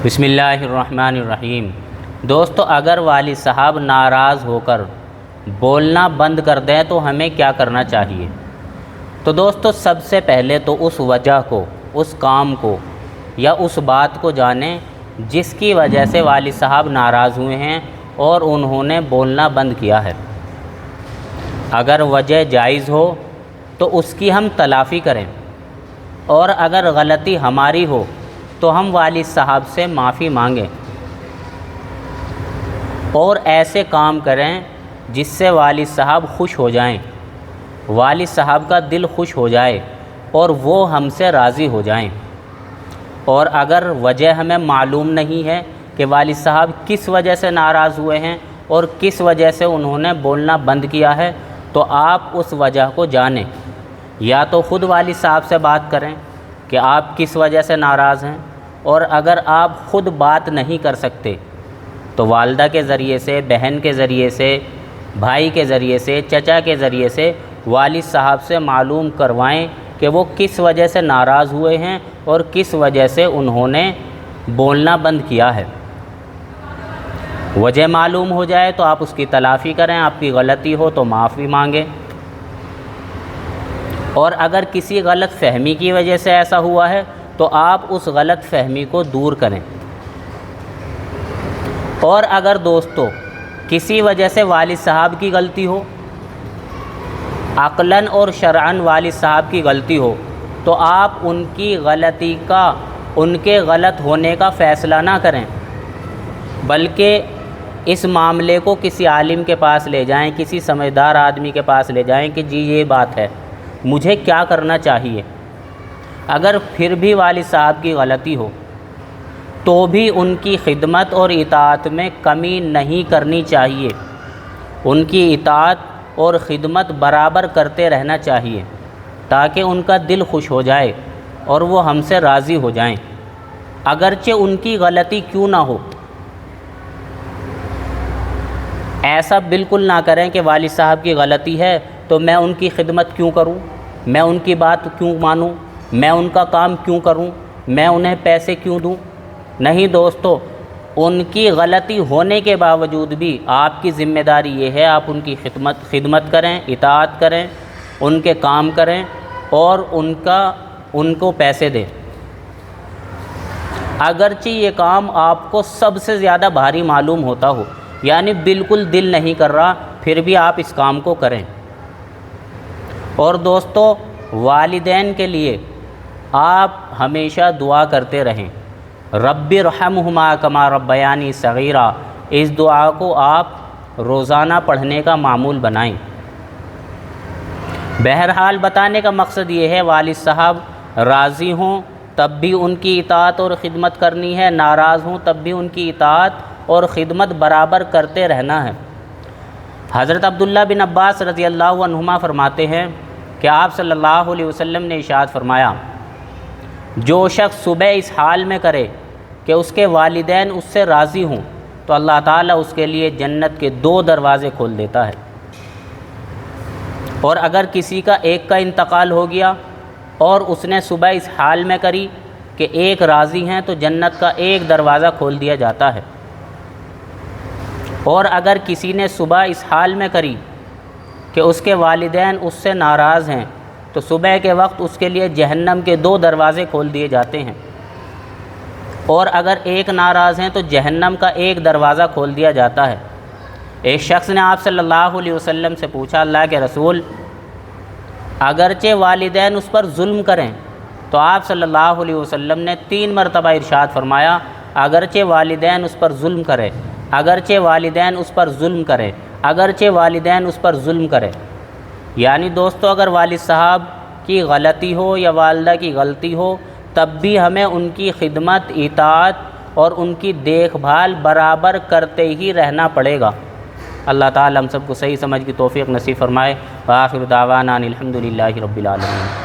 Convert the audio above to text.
بسم اللہ الرحمن الرحیم۔ دوستو، اگر والد صاحب ناراض ہو کر بولنا بند کر دیں تو ہمیں کیا کرنا چاہیے؟ تو دوستو، سب سے پہلے تو اس وجہ کو، اس کام کو یا اس بات کو جانیں جس کی وجہ سے والد صاحب ناراض ہوئے ہیں اور انہوں نے بولنا بند کیا ہے۔ اگر وجہ جائز ہو تو اس کی ہم تلافی کریں، اور اگر غلطی ہماری ہو تو ہم والد صاحب سے معافی مانگیں اور ایسے کام کریں جس سے والد صاحب خوش ہو جائیں، والد صاحب کا دل خوش ہو جائے اور وہ ہم سے راضی ہو جائیں۔ اور اگر وجہ ہمیں معلوم نہیں ہے کہ والد صاحب کس وجہ سے ناراض ہوئے ہیں اور کس وجہ سے انہوں نے بولنا بند کیا ہے، تو آپ اس وجہ کو جانیں، یا تو خود والد صاحب سے بات کریں کہ آپ کس وجہ سے ناراض ہیں، اور اگر آپ خود بات نہیں کر سکتے تو والدہ کے ذریعے سے، بہن کے ذریعے سے، بھائی کے ذریعے سے، چچا کے ذریعے سے والد صاحب سے معلوم کروائیں کہ وہ کس وجہ سے ناراض ہوئے ہیں اور کس وجہ سے انہوں نے بولنا بند کیا ہے۔ وجہ معلوم ہو جائے تو آپ اس کی تلافی کریں، آپ کی غلطی ہو تو معافی مانگیں، اور اگر کسی غلط فہمی کی وجہ سے ایسا ہوا ہے تو آپ اس غلط فہمی کو دور کریں۔ اور اگر دوستو کسی وجہ سے والد صاحب کی غلطی ہو، عقلاً اور شرعاً والد صاحب کی غلطی ہو، تو آپ ان کی غلطی کا، ان کے غلط ہونے کا فیصلہ نہ کریں، بلکہ اس معاملے کو کسی عالم کے پاس لے جائیں، کسی سمجھدار آدمی کے پاس لے جائیں کہ جی یہ بات ہے، مجھے کیا کرنا چاہیے۔ اگر پھر بھی والد صاحب کی غلطی ہو تو بھی ان کی خدمت اور اطاعت میں کمی نہیں کرنی چاہیے، ان کی اطاعت اور خدمت برابر کرتے رہنا چاہیے تاکہ ان کا دل خوش ہو جائے اور وہ ہم سے راضی ہو جائیں، اگرچہ ان کی غلطی کیوں نہ ہو۔ ایسا بالکل نہ کریں کہ والد صاحب کی غلطی ہے تو میں ان کی خدمت کیوں کروں، میں ان کی بات کیوں مانوں، میں ان کا کام کیوں کروں، میں انہیں پیسے کیوں دوں۔ نہیں دوستو، ان کی غلطی ہونے کے باوجود بھی آپ کی ذمہ داری یہ ہے آپ ان کی خدمت کریں، اطاعت کریں، ان کے کام کریں اور ان کو پیسے دیں، اگرچہ یہ کام آپ کو سب سے زیادہ بھاری معلوم ہوتا ہو، یعنی بالکل دل نہیں کر رہا، پھر بھی آپ اس کام کو کریں۔ اور دوستو، والدین کے لیے آپ ہمیشہ دعا کرتے رہیں، رب ارحمہما کما ربیانی صغیرا، اس دعا کو آپ روزانہ پڑھنے کا معمول بنائیں۔ بہرحال بتانے کا مقصد یہ ہے، والد صاحب راضی ہوں تب بھی ان کی اطاعت اور خدمت کرنی ہے، ناراض ہوں تب بھی ان کی اطاعت اور خدمت برابر کرتے رہنا ہے۔ حضرت عبداللہ بن عباس رضی اللہ عنہما فرماتے ہیں کہ آپ صلی اللہ علیہ وسلم نے ارشاد فرمایا، جو شخص صبح اس حال میں کرے کہ اس کے والدین اس سے راضی ہوں تو اللہ تعالیٰ اس کے لیے جنت کے 2 دروازے کھول دیتا ہے، اور اگر کسی کا ایک کا انتقال ہو گیا اور اس نے صبح اس حال میں کری کہ ایک راضی ہیں تو جنت کا 1 دروازہ کھول دیا جاتا ہے، اور اگر کسی نے صبح اس حال میں کری کہ اس کے والدین اس سے ناراض ہیں تو صبح کے وقت اس کے لیے جہنم کے 2 دروازے کھول دیے جاتے ہیں، اور اگر ایک ناراض ہیں تو جہنم کا 1 دروازہ کھول دیا جاتا ہے۔ ایک شخص نے آپ صلی اللہ علیہ وسلم سے پوچھا، اللہ کے رسول، اگرچہ والدین اس پر ظلم کریں، تو آپ صلی اللہ علیہ وسلم نے 3 مرتبہ ارشاد فرمایا، اگرچہ والدین اس پر ظلم کرے، اگرچہ والدین اس پر ظلم کرے، اگرچہ والدین اس پر ظلم کرے۔ یعنی دوستو، اگر والد صاحب کی غلطی ہو یا والدہ کی غلطی ہو تب بھی ہمیں ان کی خدمت، اطاعت اور ان کی دیکھ بھال برابر کرتے ہی رہنا پڑے گا۔ اللہ تعالیٰ ہم سب کو صحیح سمجھ کی توفیق نصیب فرمائے۔ وآخر دعوانا ان الحمد للہ رب العالمین۔